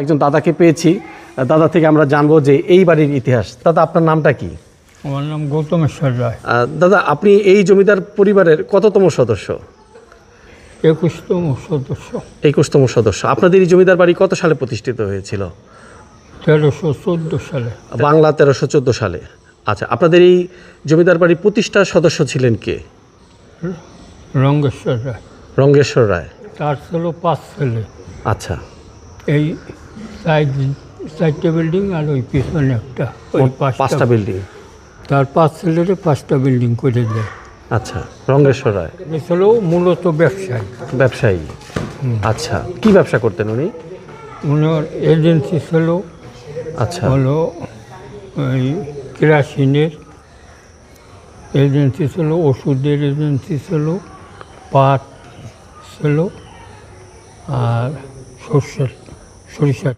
একজন দাদাকে পেয়েছি, দাদা থেকে আমরা জানবো যে এই বাড়ির ইতিহাস। দাদা, আপনার নামটা কি? আমার নাম গৌতমেশ্বর রায়। দাদা, আপনি এই জমিদার পরিবারের কততম সদস্য? 21তম সদস্য। 21তম সদস্য। আপনাদের এই জমিদার বাড়ি কত সালে প্রতিষ্ঠিত হয়েছিল? 1314 সালে। বাংলা 1314 সালে। আচ্ছা, আপনাদের এই জমিদার বাড়ির প্রতিষ্ঠার সদস্য ছিলেন কে? রঙ্গেশ্বর রায়। রঙ্গেশ্বর রায়। তার ছিল 5 ছেলে। আচ্ছা, এই চারটে বিল্ডিং আর ওই পিছনে একটা, ওই 5টা বিল্ডিং। তার 5 ছেলেরে 5টা বিল্ডিং করে দেয়। আচ্ছা, রঙ্গেশ্বর রায় এ ছিল মূলত ব্যবসায়ী। ব্যবসায়ী। আচ্ছা, কি ব্যবসা করতেন উনি? ওনার এজেন্সি ছিল আচ্ছা, হলো ওই কেরাসিনের এজেন্সি ছিল, ওষুধের এজেন্সি ছিল, পাট ছিল, আর সরিষার